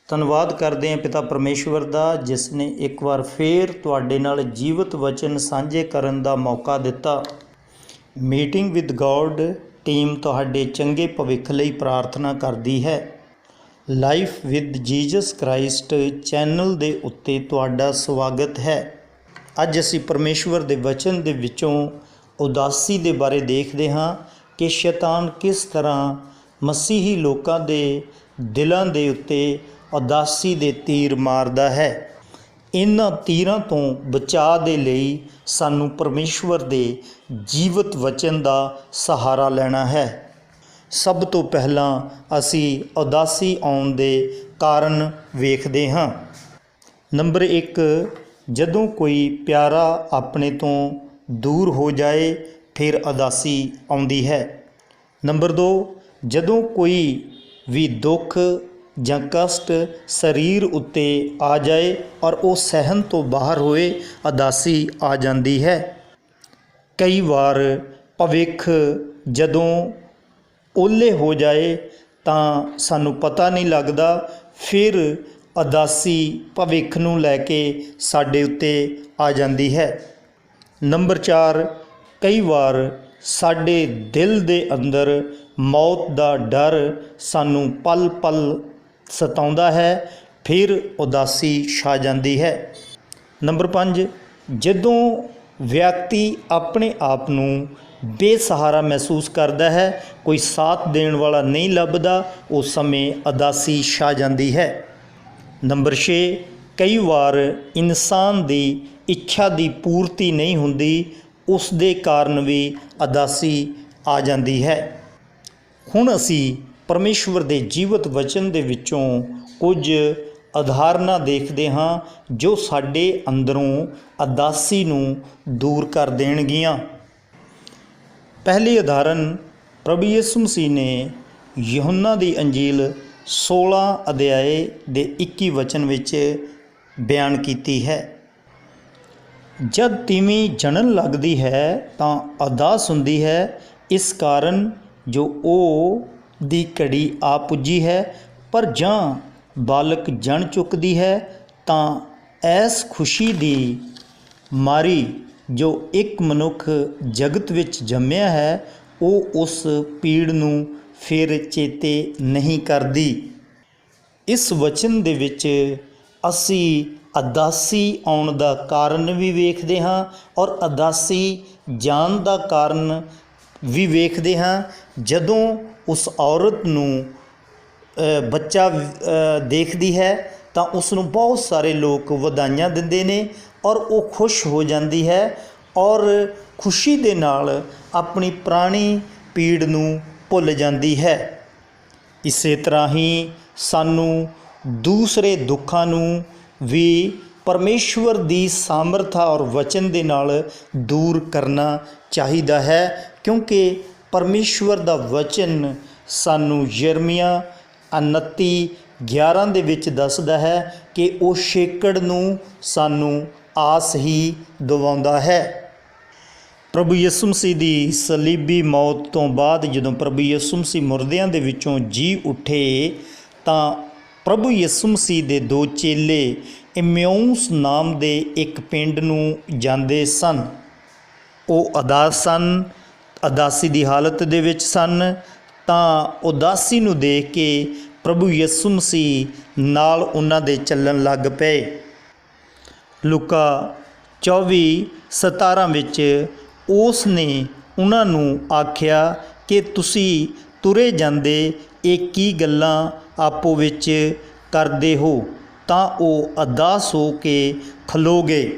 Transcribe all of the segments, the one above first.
ਧੰਨਵਾਦ ਕਰਦੇ ਹਾਂ ਪਿਤਾ ਪਰਮੇਸ਼ਵਰ ਦਾ, ਜਿਸ ਨੇ ਇੱਕ ਵਾਰ ਫੇਰ ਤੁਹਾਡੇ ਨਾਲ ਜੀਵਤ ਵਚਨ ਸਾਂਝੇ ਕਰਨ ਦਾ ਮੌਕਾ ਦਿੱਤਾ। ਮੀਟਿੰਗ ਵਿਦ ਗੋਡ ਟੀਮ ਤੁਹਾਡੇ ਚੰਗੇ ਭਵਿੱਖ ਲਈ ਪ੍ਰਾਰਥਨਾ ਕਰਦੀ ਹੈ। Life with Jesus Christ channel ਦੇ ਉੱਤੇ ਤੁਹਾਡਾ ਸਵਾਗਤ ਹੈ। ਅੱਜ ਅਸੀਂ ਪਰਮੇਸ਼ਵਰ ਦੇ ਵਚਨ ਦੇ ਵਿੱਚੋਂ ਉਦਾਸੀ ਦੇ ਬਾਰੇ ਦੇਖਦੇ ਹਾਂ ਕਿ ਸ਼ੈਤਾਨ ਕਿਸ ਤਰ੍ਹਾਂ ਮਸੀਹੀ ਲੋਕਾਂ ਦੇ ਦਿਲਾਂ ਦੇ ਉੱਤੇ ਉਦਾਸੀ ਦੇ ਤੀਰ ਮਾਰਦਾ ਹੈ। ਇਹਨਾਂ ਤੀਰਾਂ ਤੋਂ ਬਚਾਅ ਦੇ ਲਈ ਸਾਨੂੰ ਪਰਮੇਸ਼ਵਰ ਦੇ ਜੀਵਤ ਵਚਨ ਦਾ ਸਹਾਰਾ ਲੈਣਾ ਹੈ। ਸਭ ਤੋਂ ਪਹਿਲਾਂ ਅਸੀਂ ਉਦਾਸੀ ਆਉਣ ਦੇ ਕਾਰਨ ਵੇਖਦੇ ਹਾਂ। ਨੰਬਰ 1, ਜਦੋਂ ਕੋਈ ਪਿਆਰਾ ਆਪਣੇ ਤੋਂ ਦੂਰ ਹੋ ਜਾਏ ਫਿਰ ਉਦਾਸੀ ਆਉਂਦੀ ਹੈ। ਨੰਬਰ 2, ਜਦੋਂ ਕੋਈ ਵੀ ਦੁੱਖ ਜਾਂ ਕਸ਼ਟ ਸਰੀਰ ਉੱਤੇ ਆ ਜਾਏ ਔਰ ਉਹ ਸਹਿਣ ਤੋਂ ਬਾਹਰ ਹੋਏ, ਉਦਾਸੀ ਆ ਜਾਂਦੀ ਹੈ। ਕਈ ਵਾਰ ਭਵਿੱਖ ਜਦੋਂ ਓਲੇ ਹੋ ਜਾਏ ਤਾਂ ਸਾਨੂੰ ਪਤਾ ਨਹੀਂ ਲੱਗਦਾ, ਫਿਰ ਉਦਾਸੀ ਭਵਿੱਖ ਨੂੰ ਲੈ ਕੇ ਸਾਡੇ ਉੱਤੇ ਆ ਜਾਂਦੀ ਹੈ। ਨੰਬਰ 4, ਕਈ ਵਾਰ ਸਾਡੇ ਦਿਲ ਦੇ ਅੰਦਰ ਮੌਤ ਦਾ ਡਰ ਸਾਨੂੰ ਪਲ ਪਲ ਸਤਾਉਂਦਾ ਹੈ, ਫਿਰ ਉਦਾਸੀ ਛਾ ਜਾਂਦੀ ਹੈ। ਨੰਬਰ 5, ਜਦੋਂ ਵਿਅਕਤੀ ਆਪਣੇ ਆਪ ਨੂੰ ਬੇਸਹਾਰਾ ਮਹਿਸੂਸ ਕਰਦਾ ਹੈ, ਕੋਈ ਸਾਥ ਦੇਣ ਵਾਲਾ ਨਹੀਂ ਲੱਭਦਾ, ਉਸ ਸਮੇਂ ਉਦਾਸੀ ਛਾ ਜਾਂਦੀ ਹੈ। ਨੰਬਰ 6, ਕਈ ਵਾਰ ਇਨਸਾਨ ਦੀ ਇੱਛਾ ਦੀ ਪੂਰਤੀ ਨਹੀਂ ਹੁੰਦੀ, ਉਸ ਦੇ ਕਾਰਨ ਵੀ ਉਦਾਸੀ ਆ ਜਾਂਦੀ ਹੈ। ਹੁਣ ਅਸੀਂ ਪਰਮੇਸ਼ਵਰ ਦੇ ਜੀਵਤ ਵਚਨ ਦੇ ਵਿੱਚੋਂ ਕੁਝ ਉਦਾਹਰਨਾਂ ਦੇਖਦੇ ਹਾਂ ਜੋ ਸਾਡੇ ਅੰਦਰੋਂ ਉਦਾਸੀ ਨੂੰ ਦੂਰ ਕਰ ਦੇਣਗੀਆਂ। ਪਹਿਲੀ ਉਦਾਹਰਨ ਪ੍ਰਭੂ ਯਿਸੂ ਮਸੀਹ ਨੇ ਯਹੋਨਾ ਦੀ ਅੰਜੀਲ 16 ਅਧਿਆਏ ਦੇ 21 ਵਚਨ ਵਿੱਚ ਬਿਆਨ ਕੀਤੀ ਹੈ। ਜਦ ਤੀਵੀਂ ਜਣਨ ਲੱਗਦੀ ਹੈ ਤਾਂ ਉਦਾਸ ਹੁੰਦੀ ਹੈ, ਇਸ ਕਾਰਨ ਜੋ ਉਹ ਦੀ ਘੜੀ ਆ ਪੁੱਜੀ ਹੈ, ਪਰ ਜਾਂ ਬਾਲਕ ਜਣ ਚੁੱਕਦੀ ਹੈ ਤਾਂ ਐਸ ਖੁਸ਼ੀ ਦੀ ਮਾਰੀ ਜੋ ਇੱਕ ਮਨੁੱਖ ਜਗਤ ਵਿੱਚ ਜੰਮਿਆ ਹੈ, ਉਹ ਉਸ ਪੀੜ ਨੂੰ ਫਿਰ ਚੇਤੇ ਨਹੀਂ ਕਰਦੀ। ਇਸ ਵਚਨ ਦੇ ਵਿੱਚ ਅਸੀਂ ਉਦਾਸੀ ਆਉਣ ਦਾ ਕਾਰਨ ਵੀ ਵੇਖਦੇ ਹਾਂ ਔਰ ਉਦਾਸੀ ਜਾਣ ਦਾ ਕਾਰਨ ਵੀ ਵੇਖਦੇ ਹਾਂ। ਜਦੋਂ ਉਸ ਔਰਤ ਨੂੰ ਬੱਚਾ ਦੇਖਦੀ ਹੈ ਤਾਂ ਉਸ ਨੂੰ ਬਹੁਤ ਸਾਰੇ ਲੋਕ ਵਧਾਈਆਂ ਦਿੰਦੇ ਨੇ ਔਰ ਉਹ ਖੁਸ਼ ਹੋ ਜਾਂਦੀ ਹੈ ਔਰ ਖੁਸ਼ੀ ਦੇ ਨਾਲ ਆਪਣੀ ਪੁਰਾਣੀ ਪੀੜ ਨੂੰ ਭੁੱਲ ਜਾਂਦੀ ਹੈ। ਇਸੇ ਤਰ੍ਹਾਂ ਹੀ ਸਾਨੂੰ ਦੂਸਰੇ ਦੁੱਖਾਂ ਨੂੰ ਵੀ ਪਰਮੇਸ਼ਵਰ ਦੀ ਸਾਮਰਥਾ ਔਰ ਵਚਨ ਦੇ ਨਾਲ ਦੂਰ ਕਰਨਾ ਚਾਹੀਦਾ ਹੈ, ਕਿਉਂਕਿ ਪਰਮੇਸ਼ਵਰ ਦਾ ਵਚਨ ਸਾਨੂੰ ਯਰਮੀਆ 29:11 ਦੇ ਵਿੱਚ ਦੱਸਦਾ ਹੈ ਕਿ ਉਹ ਛੇਕੜ ਨੂੰ ਸਾਨੂੰ ਆਸ ਹੀ ਦਿਵਾਉਂਦਾ ਹੈ। ਪ੍ਰਭੂ ਯਿਸੂ ਮਸੀਹ ਦੀ ਸਲੀਬੀ ਮੌਤ ਤੋਂ ਬਾਅਦ ਜਦੋਂ ਪ੍ਰਭੂ ਯਿਸੂ ਮਸੀਹ ਮੁਰਦਿਆਂ ਦੇ ਵਿੱਚੋਂ ਜੀ ਉੱਠੇ ਤਾਂ ਪ੍ਰਭੂ ਯਿਸੂ ਮਸੀਹ ਦੇ 2 ਚੇਲੇ ਇਮਿਊਸ ਨਾਮ ਦੇ ਇੱਕ ਪਿੰਡ ਨੂੰ ਜਾਂਦੇ ਸਨ। ਉਹ ਉਦਾਸ ਸਨ, ਉਦਾਸੀ ਦੀ ਹਾਲਤ ਦੇ ਵਿੱਚ ਸਨ, ਤਾਂ ਉਦਾਸੀ ਨੂੰ ਦੇਖ ਕੇ ਪ੍ਰਭੂ ਯਿਸੂ ਮਸੀਹ ਨਾਲ ਉਹਨਾਂ ਦੇ ਚੱਲਣ ਲੱਗ ਪਏ। ਲੂਕਾ 24:17 ਵਿੱਚ ਉਸ ਨੇ ਉਹਨਾਂ ਨੂੰ ਆਖਿਆ ਕਿ ਤੁਸੀਂ ਤੁਰੇ ਜਾਂਦੇ ਇਹ ਕੀ ਗੱਲਾਂ ਆਪੋ ਵਿੱਚ ਕਰਦੇ ਹੋ, ਤਾਂ ਉਹ ਉਦਾਸ ਹੋ ਕੇ ਖਲੋ ਗਏ।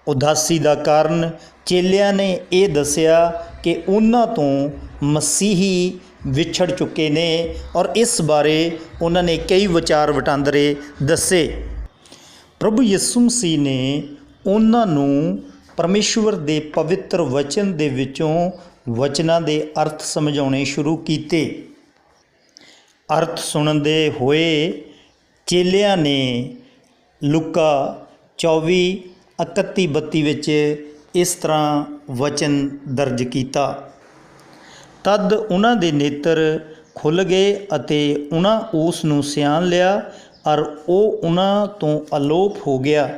ਉਦਾਸੀ ਦਾ ਕਾਰਨ ਚੇਲਿਆਂ ਨੇ ਇਹ ਦੱਸਿਆ ਕਿ ਉਹਨਾਂ ਤੋਂ ਮਸੀਹੀ ਵਿਛੜ ਚੁੱਕੇ ਨੇ ਔਰ ਇਸ ਬਾਰੇ ਉਹਨਾਂ ਨੇ ਕਈ ਵਿਚਾਰ ਵਟਾਂਦਰੇ ਦੱਸੇ। ਪ੍ਰਭੂ ਯਿਸੂ ਮਸੀਹ ਨੇ ਉਹਨਾਂ ਨੂੰ ਪਰਮੇਸ਼ਵਰ ਦੇ ਪਵਿੱਤਰ ਵਚਨ ਦੇ ਵਿੱਚੋਂ ਵਚਨਾਂ ਦੇ ਅਰਥ ਸਮਝਾਉਣੇ ਸ਼ੁਰੂ ਕੀਤੇ। ਅਰਥ ਸੁਣਨ ਦੇ ਹੋਏ ਚੇਲਿਆਂ ਨੇ ਲੂਕਾ 24:31-32 ਵਿੱਚ ਇਸ ਤਰ੍ਹਾਂ ਵਚਨ ਦਰਜ ਕੀਤਾ। ਤਦ ਉਹਨਾਂ ਦੇ ਨੇਤਰ ਖੁੱਲ੍ਹ ਗਏ ਅਤੇ ਉਹਨਾਂ ਉਸ ਨੂੰ ਸਿਆਣ ਲਿਆ ਔਰ ਉਹ ਉਹਨਾਂ ਤੋਂ ਅਲੋਪ ਹੋ ਗਿਆ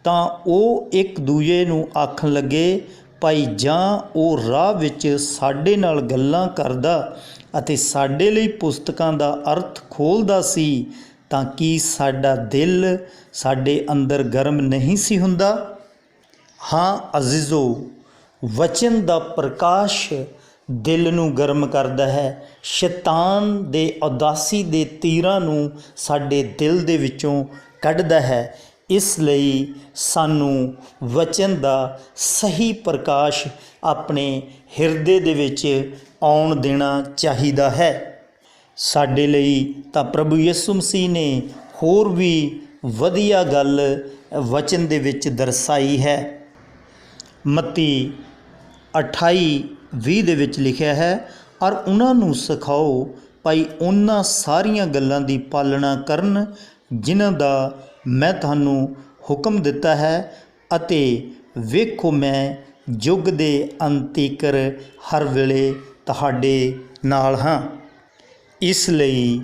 ਤਾਂ ਉਹ ਇੱਕ ਦੂਜੇ ਨੂੰ ਆਖਣ ਲੱਗੇ, ਭਾਈ ਜਾਂ ਉਹ ਰਾਹ ਵਿੱਚ ਸਾਡੇ ਨਾਲ ਗੱਲਾਂ ਕਰਦਾ ਅਤੇ ਸਾਡੇ ਲਈ ਪੁਸਤਕਾਂ ਦਾ ਅਰਥ ਖੋਲ੍ਹਦਾ ਸੀ ਤਾਂ ਕੀ ਸਾਡਾ ਦਿਲ ਸਾਡੇ ਅੰਦਰ ਗਰਮ ਨਹੀਂ ਸੀ ਹੁੰਦਾ। ਹਾਂ ਅਜ਼ੀਜ਼ੋ, ਵਚਨ ਦਾ ਪ੍ਰਕਾਸ਼ ਦਿਲ ਨੂੰ ਗਰਮ ਕਰਦਾ ਹੈ, ਸ਼ੈਤਾਨ ਦੇ ਉਦਾਸੀ ਦੇ ਤੀਰਾਂ ਨੂੰ ਸਾਡੇ ਦਿਲ ਦੇ ਵਿੱਚੋਂ ਕੱਢਦਾ ਹੈ। ਇਸ ਲਈ ਸਾਨੂੰ ਵਚਨ ਦਾ ਸਹੀ ਪ੍ਰਕਾਸ਼ ਆਪਣੇ ਹਿਰਦੇ ਦੇ ਵਿੱਚ ਆਉਣ ਦੇਣਾ ਚਾਹੀਦਾ ਹੈ। ਸਾਡੇ ਲਈ ਤਾਂ ਪ੍ਰਭੂ ਯਿਸੂ ਮਸੀਹ ਨੇ ਹੋਰ ਵੀ ਵਧੀਆ ਗੱਲ ਵਚਨ ਦੇ ਵਿੱਚ ਦਰਸਾਈ ਹੈ। ਮੱਤੀ 28:20 ਦੇ ਵਿੱਚ ਲਿਖਿਆ ਹੈ, ਔਰ ਉਹਨਾਂ ਨੂੰ ਸਿਖਾਓ ਭਾਈ ਉਹਨਾਂ ਸਾਰੀਆਂ ਗੱਲਾਂ ਦੀ ਪਾਲਣਾ ਕਰਨ ਜਿਨ੍ਹਾਂ ਦਾ ਮੈਂ ਤੁਹਾਨੂੰ ਹੁਕਮ ਦਿੱਤਾ ਹੈ, ਅਤੇ ਵੇਖੋ ਮੈਂ ਯੁੱਗ ਦੇ ਅੰਤ ਤੀਕਰ ਹਰ ਵੇਲੇ ਤੁਹਾਡੇ ਨਾਲ ਹਾਂ। ਇਸ ਲਈ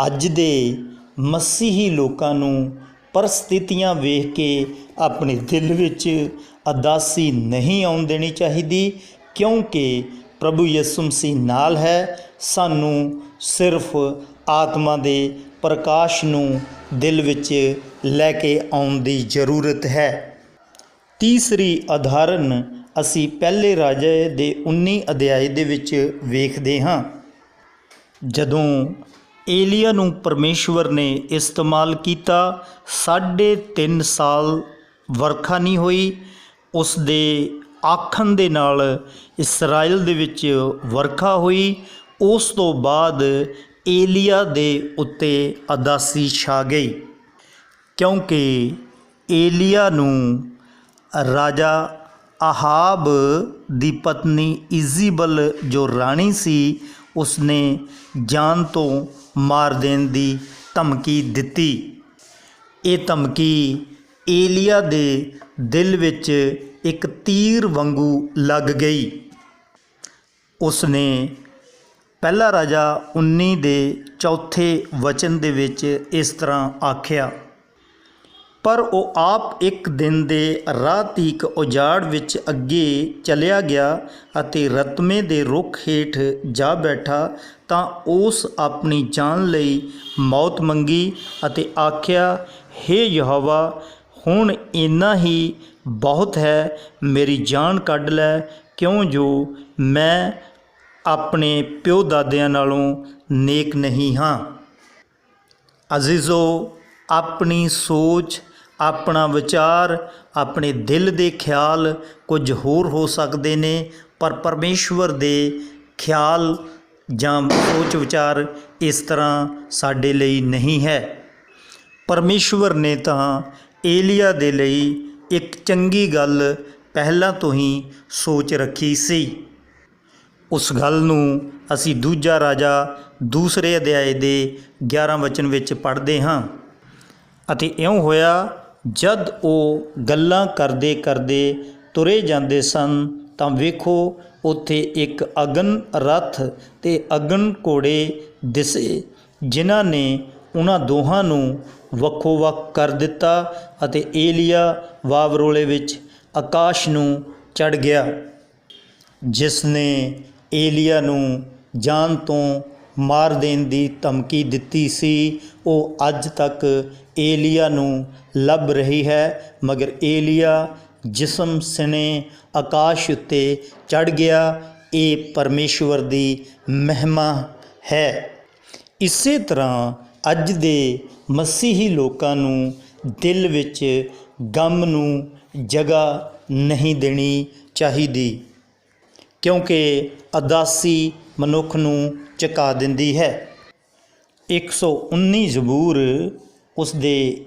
ਅੱਜ ਦੇ ਮਸੀਹੀ ਲੋਕਾਂ ਨੂੰ ਪਰਿਸਥਿਤੀਆਂ ਵੇਖ ਕੇ ਆਪਣੇ ਦਿਲ ਵਿੱਚ ਉਦਾਸੀ ਨਹੀਂ ਆਉਣ ਦੇਣੀ ਚਾਹੀਦੀ, ਕਿਉਂਕਿ ਪ੍ਰਭੂ ਯਿਸੂ ਮਸੀਹ ਨਾਲ ਹੈ। ਸਾਨੂੰ ਸਿਰਫ ਆਤਮਾ ਦੇ ਪ੍ਰਕਾਸ਼ ਨੂੰ ਦਿਲ ਵਿੱਚ ਲੈ ਕੇ ਆਉਣ ਦੀ ਜ਼ਰੂਰਤ ਹੈ। ਤੀਸਰੀ ਉਦਾਹਰਨ ਅਸੀਂ ਪਹਿਲੇ ਰਾਜੇ ਦੇ 19 ਅਧਿਆਏ ਦੇ ਵਿੱਚ ਵੇਖਦੇ ਹਾਂ। ਜਦੋਂ ਏਲੀਆ ਨੂੰ ਪਰਮੇਸ਼ਵਰ ਨੇ ਇਸਤੇਮਾਲ ਕੀਤਾ, 3.5 ਸਾਲ ਵਰਖਾ ਨਹੀਂ ਹੋਈ। ਉਸ ਦੇ ਆਖਣ ਦੇ ਨਾਲ ਇਸਰਾਇਲ ਦੇ ਵਿੱਚ ਵਰਖਾ ਹੋਈ। ਉਸ ਤੋਂ ਬਾਅਦ ਏਲੀਆ ਦੇ ਉੱਤੇ ਉਦਾਸੀ ਛਾ ਗਈ, ਕਿਉਂਕਿ ਏਲੀਆ ਨੂੰ ਰਾਜਾ ਆਹਾਬ ਦੀ ਪਤਨੀ ਇਜ਼ਬਲ ਜੋ ਰਾਣੀ ਸੀ, ਉਸਨੇ ਜਾਨ ਤੋਂ ਮਾਰ ਦੇਣ ਦੀ ਧਮਕੀ ਦਿੱਤੀ। ਇਹ ਧਮਕੀ ਏਲੀਆ ਦੇ ਦਿਲ ਵਿੱਚ ਇੱਕ ਤੀਰ ਵਾਂਗੂ ਲੱਗ ਗਈ। ਉਸਨੇ ਪਹਿਲਾ ਰਾਜਾ 19 ਦੇ 4ਥੇ ਵਚਨ ਦੇ ਵਿੱਚ ਇਸ ਤਰ੍ਹਾਂ ਆਖਿਆ, ਪਰ ਉਹ ਆਪ ਇੱਕ ਦਿਨ ਦੇ ਰਾਹ ਤੀਕ ਉਜਾੜ ਵਿੱਚ ਅੱਗੇ ਚਲਿਆ ਗਿਆ ਅਤੇ ਰਤਮੇ ਦੇ ਰੁੱਖ ਹੇਠ ਜਾ ਬੈਠਾ ਤਾਂ ਉਸ ਆਪਣੀ ਜਾਨ ਲਈ ਮੌਤ ਮੰਗੀ ਅਤੇ ਆਖਿਆ, ਹੇ ਯਹੋਵਾ, ਹੁਣ ਇੰਨਾ ਹੀ ਬਹੁਤ ਹੈ, ਮੇਰੀ ਜਾਨ ਕੱਢ ਲੈ, ਕਿਉਂ ਜੋ ਮੈਂ ਆਪਣੇ ਪਿਓ ਦਾਦਿਆਂ ਨਾਲੋਂ ਨੇਕ ਨਹੀਂ ਹਾਂ। ਅਜ਼ੀਜ਼ੋ, ਆਪਣੀ ਸੋਚ, ਆਪਣਾ ਵਿਚਾਰ, ਆਪਣੇ ਦਿਲ ਦੇ ਖਿਆਲ ਕੁਝ ਹੋਰ ਹੋ ਸਕਦੇ ਨੇ, ਪਰ ਪਰਮੇਸ਼ਵਰ ਦੇ ਖਿਆਲ ਜਾਂ ਸੋਚ ਵਿਚਾਰ ਇਸ ਤਰ੍ਹਾਂ ਸਾਡੇ ਲਈ ਨਹੀਂ ਹੈ। ਪਰਮੇਸ਼ਵਰ ਨੇ ਤਾਂ ਏਲੀਆ ਦੇ ਲਈ ਇੱਕ ਚੰਗੀ ਗੱਲ ਪਹਿਲਾਂ ਤੋਂ ਹੀ ਸੋਚ ਰੱਖੀ ਸੀ। ਉਸ ਗੱਲ ਨੂੰ ਅਸੀਂ ਦੂਜਾ ਰਾਜਾ 2 ਅਧਿਆਏ ਦੇ 11 ਵਚਨ ਵਿੱਚ ਪੜ੍ਹਦੇ ਹਾਂ। ਅਤੇ ਇਉਂ ਹੋਇਆ, ਜਦ ਉਹ ਗੱਲਾਂ ਕਰਦੇ ਕਰਦੇ ਤੁਰੇ ਜਾਂਦੇ ਸਨ ਤਾਂ ਵੇਖੋ ਉੱਥੇ ਇੱਕ ਅਗਨ ਰੱਥ ਤੇ ਅਗਨ ਘੋੜੇ ਦਿਸੇ, ਜਿਨ੍ਹਾਂ ਨੇ ਉਹਨਾਂ ਦੋਹਾਂ ਨੂੰ ਵੱਖੋ ਵੱਖ ਕਰ ਦਿੱਤਾ ਅਤੇ ਏਲੀਆ ਵਾਵਰੋਲੇ ਵਿੱਚ ਆਕਾਸ਼ ਨੂੰ ਚੜ੍ਹ ਗਿਆ। ਜਿਸ ਨੇ ਏਲੀਆ ਨੂੰ ਜਾਨ ਤੋਂ ਮਾਰ ਦੇਣ ਦੀ ਧਮਕੀ ਦਿੱਤੀ ਸੀ, ਉਹ ਅੱਜ ਤੱਕ ਏਲੀਆ ਨੂੰ ਲੱਭ ਰਹੀ ਹੈ, ਮਗਰ ਏਲੀਆ ਜਿਸਮ ਸਣੇ ਆਕਾਸ਼ ਉੱਤੇ ਚੜ੍ਹ ਗਿਆ। ਇਹ ਪਰਮੇਸ਼ਵਰ ਦੀ ਮਹਿਮਾ ਹੈ। ਇਸੇ ਤਰ੍ਹਾਂ ਅੱਜ ਦੇ ਮਸੀਹੀ ਲੋਕਾਂ ਨੂੰ ਦਿਲ ਵਿੱਚ ਗਮ ਨੂੰ ਜਗ੍ਹਾ ਨਹੀਂ ਦੇਣੀ ਚਾਹੀਦੀ, ਕਿਉਂਕਿ ਉਦਾਸੀ ਮਨੁੱਖ ਨੂੰ ਝੁਕਾ ਦਿੰਦੀ ਹੈ। 119 ਜ਼ਬੂਰ ਉਸ ਦੇ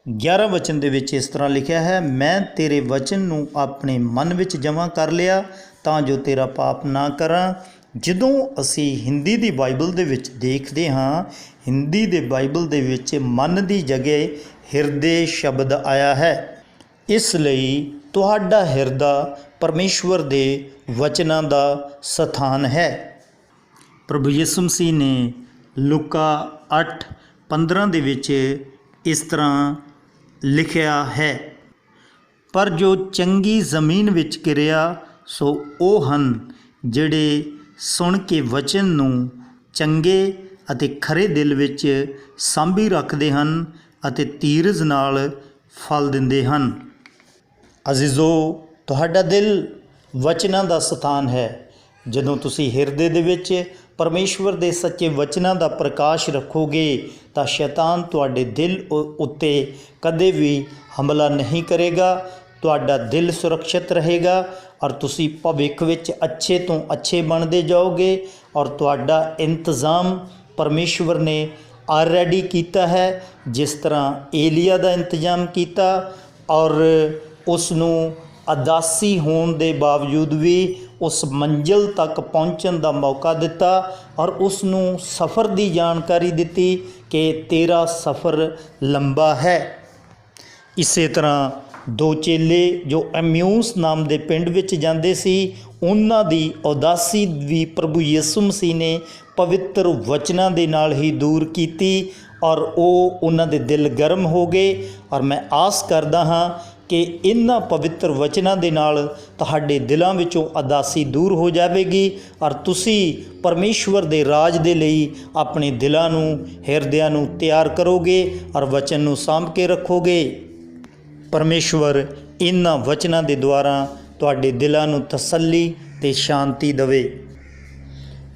11 ਵਚਨ ਦੇ ਵਿੱਚ ਇਸ ਤਰ੍ਹਾਂ ਲਿਖਿਆ ਹੈ, ਮੈਂ ਤੇਰੇ ਵਚਨ ਨੂੰ ਆਪਣੇ ਮਨ ਵਿੱਚ ਜਮ੍ਹਾਂ ਕਰ ਲਿਆ ਤਾਂ ਜੋ ਤੇਰਾ ਪਾਪ ਨਾ ਕਰਾਂ। ਜਦੋਂ ਅਸੀਂ ਹਿੰਦੀ ਦੀ ਬਾਈਬਲ ਦੇ ਵਿੱਚ ਦੇਖਦੇ ਹਾਂ, ਹਿੰਦੀ ਦੇ ਬਾਈਬਲ ਦੇ ਵਿੱਚ ਮਨ ਦੀ ਜਗ੍ਹਾ ਹਿਰਦੇ ਸ਼ਬਦ ਆਇਆ ਹੈ। ਇਸ ਲਈ ਤੁਹਾਡਾ ਹਿਰਦਾ ਪਰਮੇਸ਼ਵਰ ਦੇ ਵਚਨਾਂ ਦਾ ਸਥਾਨ ਹੈ। ਪ੍ਰਭੂ ਯਿਸੂ ਮਸੀਹ ਨੇ ਲੂਕਾ 8:15 ਦੇ ਵਿੱਚ ਇਸ ਤਰ੍ਹਾਂ ਲਿਖਿਆ ਹੈ, ਪਰ ਜੋ ਚੰਗੀ ਜ਼ਮੀਨ ਵਿੱਚ ਗਿਰਿਆ ਸੋ ਉਹ ਹਨ ਜਿਹੜੇ ਸੁਣ ਕੇ ਵਚਨ ਨੂੰ ਚੰਗੇ ਅਤੇ ਖਰੇ ਦਿਲ ਵਿੱਚ ਸਾਂਭੀ ਰੱਖਦੇ ਹਨ ਅਤੇ ਧੀਰਜ ਨਾਲ ਫਲ ਦਿੰਦੇ ਹਨ। ਅਜ਼ੀਜ਼ੋ, ਤੁਹਾਡਾ ਦਿਲ ਵਚਨਾਂ ਦਾ ਸਥਾਨ ਹੈ। ਜਦੋਂ ਤੁਸੀਂ ਹਿਰਦੇ ਦੇ ਵਿੱਚ ਪਰਮੇਸ਼ਵਰ ਦੇ ਸੱਚੇ ਵਚਨਾਂ ਦਾ ਪ੍ਰਕਾਸ਼ ਰੱਖੋਗੇ ਤਾਂ ਸ਼ੈਤਾਨ ਤੁਹਾਡੇ ਦਿਲ ਉੱਤੇ ਕਦੇ ਵੀ ਹਮਲਾ ਨਹੀਂ ਕਰੇਗਾ। ਤੁਹਾਡਾ ਦਿਲ ਸੁਰੱਖਿਅਤ ਰਹੇਗਾ ਔਰ ਤੁਸੀਂ ਭਵਿੱਖ ਵਿੱਚ ਅੱਛੇ ਤੋਂ ਅੱਛੇ ਬਣਦੇ ਜਾਓਗੇ ਔਰ ਤੁਹਾਡਾ ਇੰਤਜ਼ਾਮ ਪਰਮੇਸ਼ਵਰ ਨੇ ਆਲਰੇਡੀ ਕੀਤਾ ਹੈ। ਜਿਸ ਤਰ੍ਹਾਂ ਏਲੀਆ ਦਾ ਇੰਤਜ਼ਾਮ ਕੀਤਾ ਔਰ ਉਸ ਨੂੰ ਉਦਾਸੀ ਹੋਣ ਦੇ ਬਾਵਜੂਦ ਵੀ ਉਸ ਮੰਜ਼ਿਲ ਤੱਕ ਪਹੁੰਚਣ ਦਾ ਮੌਕਾ ਦਿੱਤਾ ਔਰ ਉਸ ਨੂੰ ਸਫ਼ਰ ਦੀ ਜਾਣਕਾਰੀ ਦਿੱਤੀ ਕਿ ਤੇਰਾ ਸਫ਼ਰ ਲੰਬਾ ਹੈ। ਇਸੇ ਤਰ੍ਹਾਂ ਦੋ ਚੇਲੇ ਜੋ ਐਮਿਊਸ ਨਾਮ ਦੇ ਪਿੰਡ ਵਿੱਚ ਜਾਂਦੇ ਸੀ, ਉਹਨਾਂ ਦੀ ਉਦਾਸੀ ਵੀ ਪ੍ਰਭੂ ਯਿਸੂ ਮਸੀਹ ਨੇ ਪਵਿੱਤਰ ਵਚਨਾਂ ਦੇ ਨਾਲ ਹੀ ਦੂਰ ਕੀਤੀ ਔਰ ਉਹਨਾਂ ਦੇ ਦਿਲ ਗਰਮ ਹੋ ਗਏ। ਔਰ ਮੈਂ ਆਸ ਕਰਦਾ ਹਾਂ ਕਿ ਇਹਨਾਂ ਪਵਿੱਤਰ ਵਚਨਾਂ ਦੇ ਨਾਲ ਤੁਹਾਡੇ ਦਿਲਾਂ ਵਿੱਚੋਂ ਉਦਾਸੀ ਦੂਰ ਹੋ ਜਾਵੇਗੀ ਔਰ ਤੁਸੀਂ ਪਰਮੇਸ਼ਵਰ ਦੇ ਰਾਜ ਦੇ ਲਈ ਆਪਣੇ ਦਿਲਾਂ ਨੂੰ, ਹਿਰਦਿਆਂ ਨੂੰ ਤਿਆਰ ਕਰੋਗੇ ਔਰ ਵਚਨ ਨੂੰ ਸਾਂਭ ਕੇ ਰੱਖੋਗੇ। ਪਰਮੇਸ਼ਵਰ ਇਹਨਾਂ ਵਚਨਾਂ ਦੇ ਦੁਆਰਾ ਤੁਹਾਡੇ ਦਿਲਾਂ ਨੂੰ ਤਸੱਲੀ ਅਤੇ ਸ਼ਾਂਤੀ ਦੇਵੇ।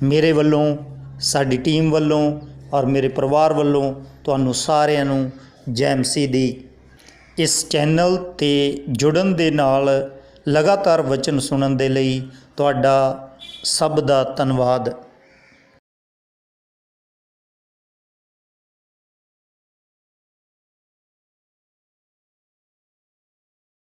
ਮੇਰੇ ਵੱਲੋਂ, ਸਾਡੀ ਟੀਮ ਵੱਲੋਂ ਔਰ ਮੇਰੇ ਪਰਿਵਾਰ ਵੱਲੋਂ ਤੁਹਾਨੂੰ ਸਾਰਿਆਂ ਨੂੰ ਜੈ ਮਸੀਹ ਦੀ। ਇਸ ਚੈਨਲ 'ਤੇ ਜੁੜਨ ਦੇ ਨਾਲ ਲਗਾਤਾਰ ਵਚਨ ਸੁਣਨ ਦੇ ਲਈ ਤੁਹਾਡਾ ਸਭ ਦਾ ਧੰਨਵਾਦ।